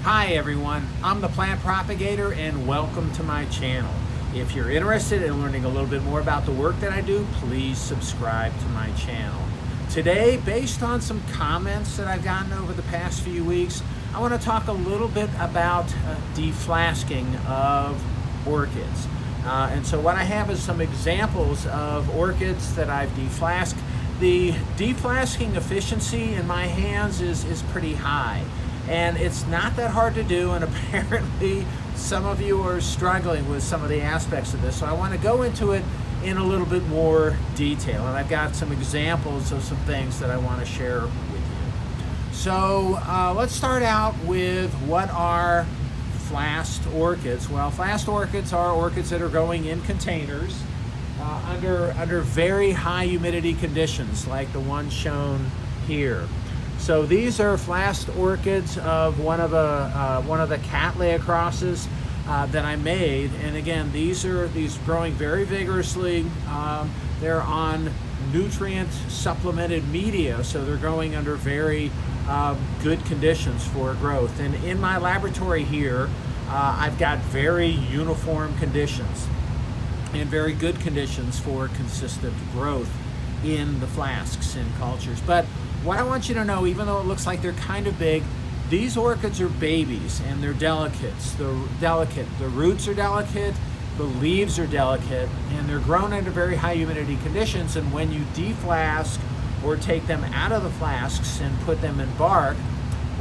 Hi everyone, I'm the Plant Propagator and welcome to my channel. If you're interested in learning a little bit more about the work that I do, please subscribe to my channel. Today, based on some comments that I've gotten over the past few weeks, I want to talk a little bit about deflasking of orchids. And so what I have is some examples of orchids that I've deflasked. The deflasking efficiency in my hands is pretty high. And it's not that hard to do, and apparently some of you are struggling with some of the aspects of this. So I want to go into it in a little bit more detail, and I've got some examples of some things that I want to share with you. So let's start out with what are flasked orchids. Well, flasked orchids are orchids that are growing in containers under very high humidity conditions, like the one shown here. So these are flasked orchids of one of the Cattleya crosses that I made, and again, these growing very vigorously. They're on nutrient supplemented media, so they're growing under very good conditions for growth. And in my laboratory here, I've got very uniform conditions and very good conditions for consistent growth in the flasks and cultures. But what I want you to know, even though it looks like they're kind of big, these orchids are babies and they're delicate. The roots are delicate, the leaves are delicate, and they're grown under very high humidity conditions. And when you deflask or take them out of the flasks and put them in bark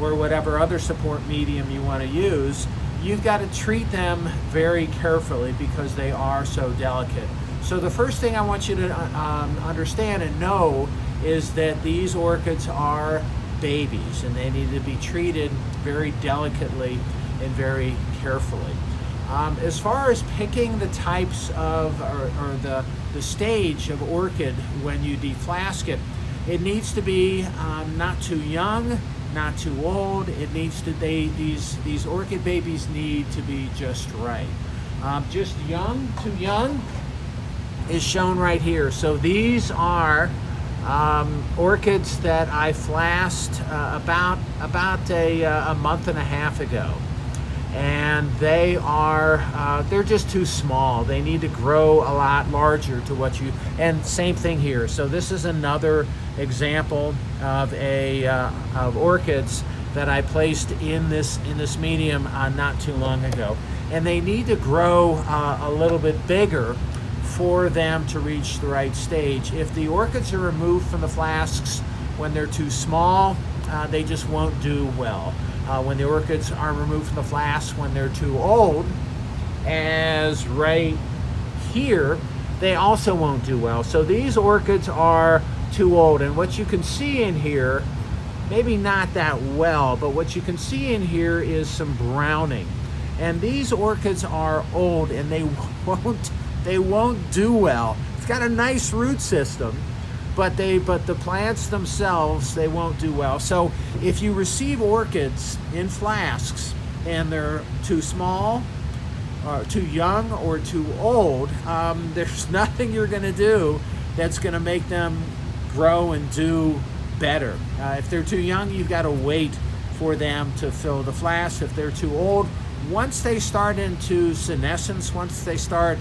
or whatever other support medium you want to use, you've got to treat them very carefully because they are so delicate. So the first thing I want you to understand and know is that these orchids are babies and they need to be treated very delicately and very carefully. As far as picking the types of, or the stage of orchid when you deflask it, it needs to be not too young, not too old. It needs to, these orchid babies need to be just right. Just young, too young is shown right here. So these are orchids that I flasked about a month and a half ago, and they're just too small. They need to grow a lot larger to what you, and same thing here. So this is another example of of orchids that I placed in this medium not too long ago, and they need to grow a little bit bigger for them to reach the right stage. If the orchids are removed from the flasks when they're too small, they just won't do well. When the orchids are removed from the flasks when they're too old, as right here, they also won't do well. So these orchids are too old, and what you can see in here, maybe not that well, but what you can see in here is some browning. And these orchids are old and they won't do well. It's got a nice root system, but the plants themselves, they won't do well. So if you receive orchids in flasks and they're too small, or too young, or too old, there's nothing you're gonna do that's gonna make them grow and do better. If they're too young, you've got to wait for them to fill the flask. If they're too old, once they start into senescence, once they start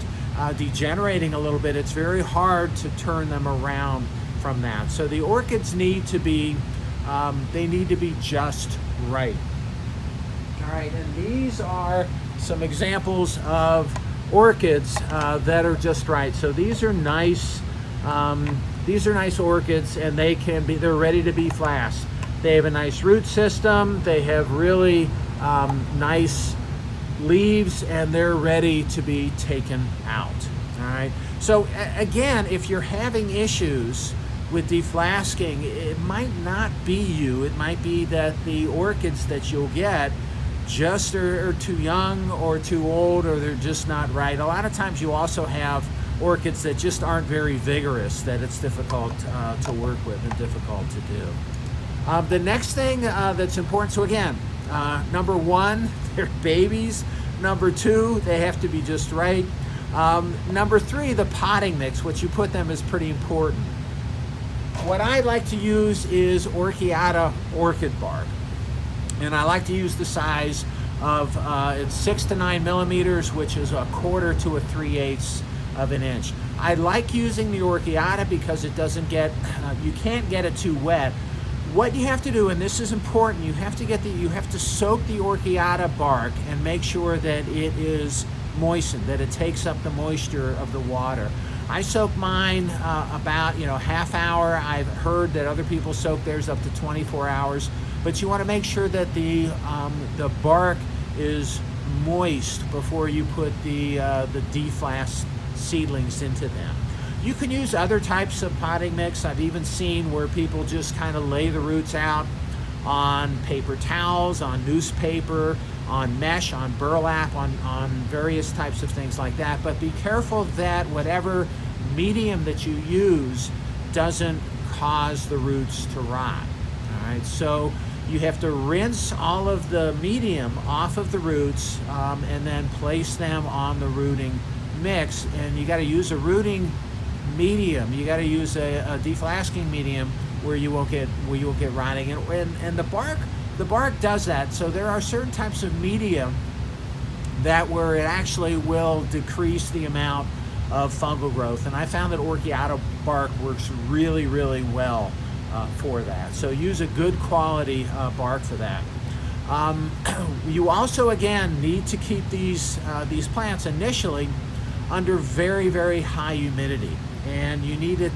degenerating a little bit, it's very hard to turn them around from that. So the orchids need to be, they need to be just right. All right, and these are some examples of orchids that are just right. So these are nice orchids, and they're ready to be flasked. They have a nice root system. They have really nice leaves, and they're ready to be taken out. All right. So again, if you're having issues with deflasking, it might not be you. It might be that the orchids that you'll get just are too young or too old, or they're just not right. A lot of times you also have orchids that just aren't very vigorous, that it's difficult to work with and difficult to do. The next thing that's important, so again, number one, they're babies. Number two, they have to be just right. Number three, the potting mix, what you put them is pretty important. What I like to use is Orchid Bark. And I like to use the size of it's 6 to 9 millimeters, which is 1/4 to 3/8 of an inch. I like using the Orchiata because it doesn't get, you can't get it too wet. What you have to do, and this is important, you have to soak the Orchiata bark and make sure that it is moistened, that it takes up the moisture of the water. I soak mine about half hour. I've heard that other people soak theirs up to 24 hours, but you want to make sure that the bark is moist before you put the deflasked seedlings into them. You can use other types of potting mix. I've even seen where people just kind of lay the roots out on paper towels, on newspaper, on mesh, on burlap, on various types of things like that. But be careful that whatever medium that you use doesn't cause the roots to rot. All right, so you have to rinse all of the medium off of the roots and then place them on the rooting mix. And you got to use a rooting medium. You got to use a deflasking medium where you won't get rotting. And the bark does that. So there are certain types of medium that where it actually will decrease the amount of fungal growth. And I found that Orchiata bark works really, really well for that. So use a good quality bark for that. You also, again, need to keep these plants initially under very, very high humidity. And you need to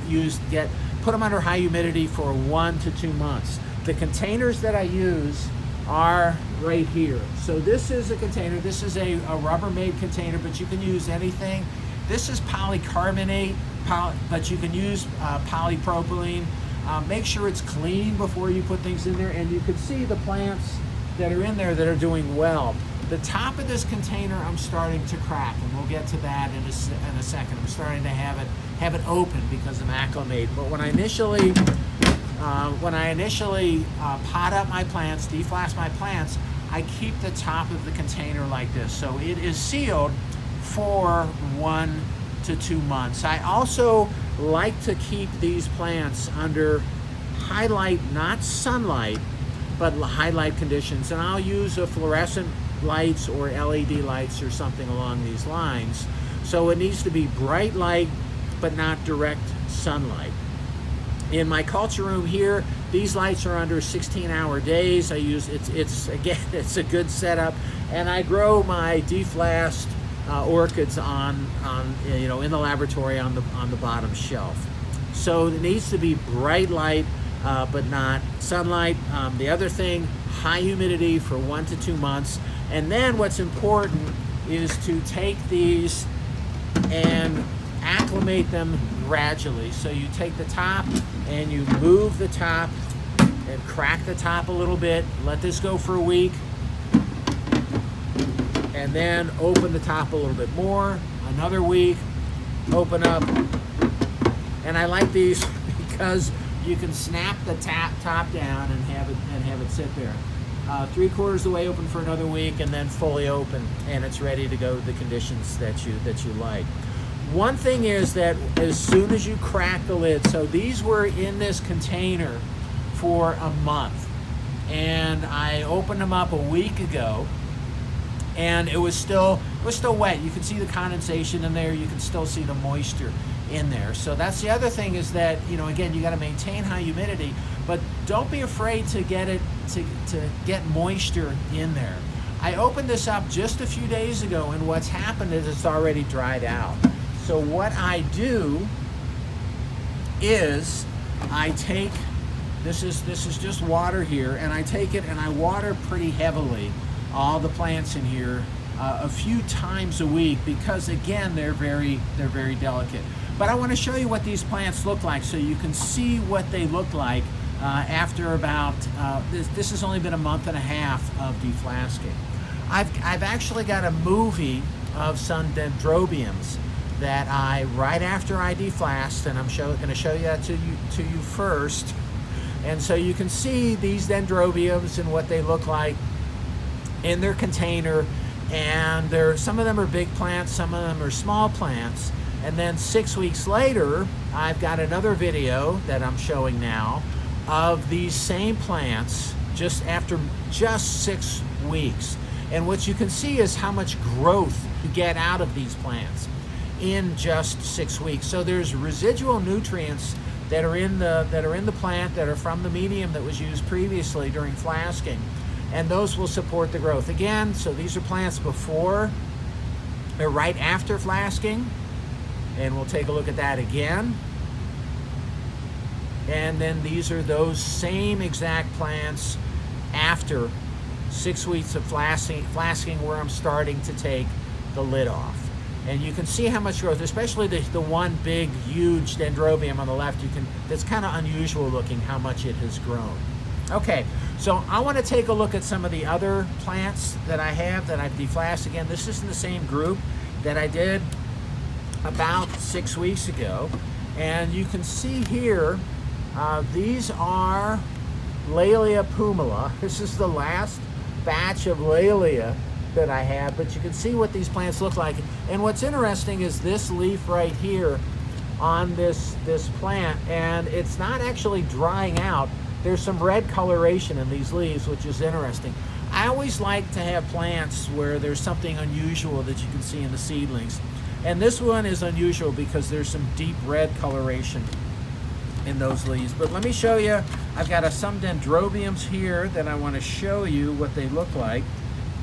put them under high humidity for 1 to 2 months. The containers that I use are right here. So this is a container. This is a Rubbermaid container, but you can use anything. This is polycarbonate, but you can use polypropylene. Make sure it's clean before you put things in there, and you can see the plants that are in there that are doing well. The top of this container I'm starting to crack, and we'll get to that in a second. I'm starting to have it open because of acclimate. But when I initially pot up my plants, deflask my plants, I keep the top of the container like this. So it is sealed for 1 to 2 months. I also like to keep these plants under highlight, not sunlight, but highlight conditions. And I'll use a fluorescent lights or LED lights or something along these lines. So it needs to be bright light, but not direct sunlight. In my culture room here, these lights are under 16-hour days. I use it's a good setup, and I grow my deflasked orchids on in the laboratory on the bottom shelf. So it needs to be bright light, but not sunlight. The other thing, high humidity for 1 to 2 months. And then what's important is to take these and acclimate them gradually. So you take the top and you move the top and crack the top a little bit. Let this go for a week. And then open the top a little bit more. Another week, open up. And I like these because you can snap the top down and have it sit there. 3/4 of the way open for another week, and then fully open, and it's ready to go to the conditions that you like. One thing is that as soon as you crack the lid, so these were in this container for a month, and I opened them up a week ago, and it was still wet. You can see the condensation in there. You can still see the moisture in there. So that's the other thing, is that again, you got to maintain high humidity, but don't be afraid to get moisture in there. I opened this up just a few days ago, and what's happened is it's already dried out. So what I do is I take this is just water here, and I take it and I water pretty heavily all the plants in here a few times a week, because again, they're very delicate. But I want to show you what these plants look like so you can see what they look like after about, this has only been a month and a half of deflasking. I've actually got a movie of some dendrobiums that right after I deflasked, and I'm going to show you that to you first. And so you can see these dendrobiums and what they look like in their container. And some of them are big plants, some of them are small plants. And then 6 weeks later, I've got another video that I'm showing now of these same plants just after just 6 weeks. And what you can see is how much growth you get out of these plants in just 6 weeks. So there's residual nutrients that are in the plant that are from the medium that was used previously during flasking, and those will support the growth. Again, so these are plants before or right after flasking, and we'll take a look at that again. And then these are those same exact plants after 6 weeks of flasking where I'm starting to take the lid off. And you can see how much growth, especially the one big, huge dendrobium on the left. That's kind of unusual looking how much it has grown. Okay, so I want to take a look at some of the other plants that I have that I've deflasked. Again, this is in the same group that I did about 6 weeks ago. And you can see here, these are Laelia pumila. This is the last batch of Laelia that I have, but you can see what these plants look like. And what's interesting is this leaf right here on this plant, and it's not actually drying out. There's some red coloration in these leaves, which is interesting. I always like to have plants where there's something unusual that you can see in the seedlings. And this one is unusual because there's some deep red coloration in those leaves. But let me show you, I've got some dendrobiums here that I want to show you what they look like.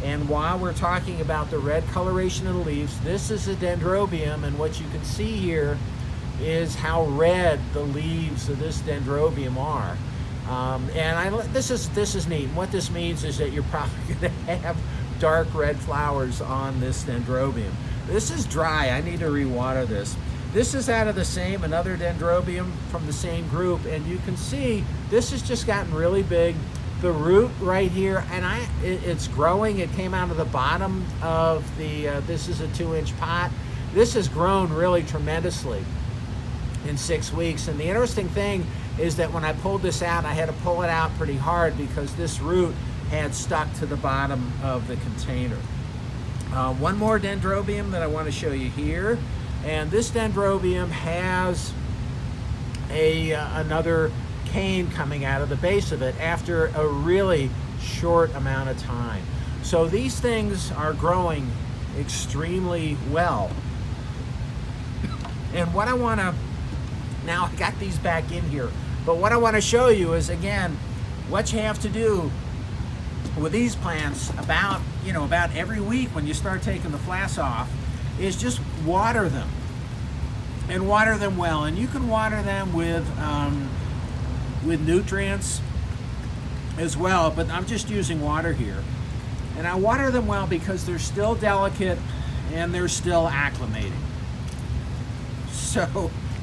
And while we're talking about the red coloration of the leaves, this is a dendrobium, and what you can see here is how red the leaves of this dendrobium are. This is neat. And what this means is that you're probably going to have dark red flowers on this dendrobium. This is dry. I need to rewater this. This is out of another dendrobium from the same group, and you can see this has just gotten really big. The root right here, and it's growing. It came out of the bottom of this is a 2-inch pot. This has grown really tremendously in 6 weeks. And the interesting thing is that when I pulled this out, I had to pull it out pretty hard because this root had stuck to the bottom of the container. One more dendrobium that I want to show you here. And this dendrobium has another cane coming out of the base of it after a really short amount of time. So these things are growing extremely well. And what I want to, now I got these back in here, but what I want to show you is, again, what you have to do with these plants about every week when you start taking the flask off is just water them, and water them well. And you can water them with nutrients as well, but I'm just using water here. And I water them well because they're still delicate and they're still acclimating.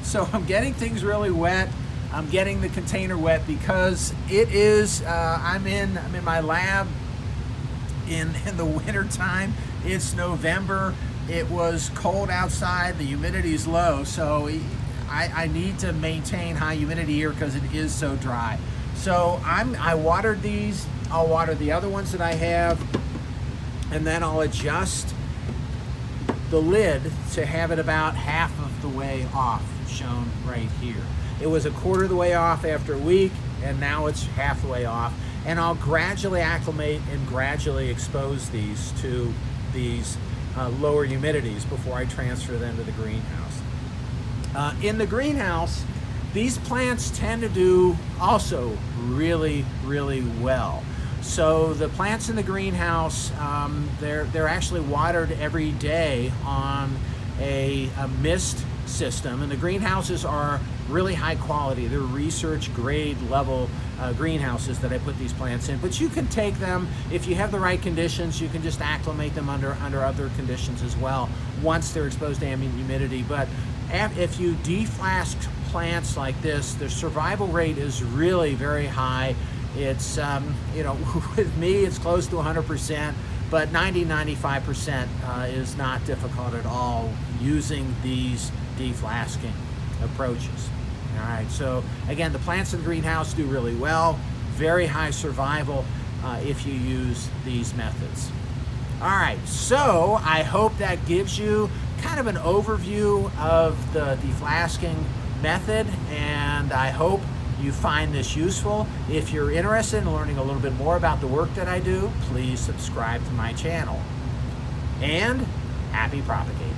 So I'm getting things really wet. I'm getting the container wet because it is, I'm in my lab in the winter time. It's November. It was cold outside. The humidity is low, so I need to maintain high humidity here because it is so dry. So I watered these. I'll water the other ones that I have, and then I'll adjust the lid to have it about half of the way off, shown right here. It was a quarter of the way off after a week, and now it's half the way off. And I'll gradually acclimate and gradually expose these to these lower humidities before I transfer them to the greenhouse. In the greenhouse, these plants tend to do also really, really well. So the plants in the greenhouse, they're actually watered every day on a mist system, and the greenhouses are really high quality. They're research grade level greenhouses that I put these plants in. But you can take them, if you have the right conditions, you can just acclimate them under other conditions as well once they're exposed to ambient humidity. But if you deflask plants like this, the survival rate is really very high. It's, with me, it's close to 100%, but 95% is not difficult at all using these deflasking approaches. All right, so again, the plants in the greenhouse do really well, very high survival if you use these methods. All right, so I hope that gives you kind of an overview of the deflasking method, and I hope you find this useful. If you're interested in learning a little bit more about the work that I do, please subscribe to my channel. And happy propagating.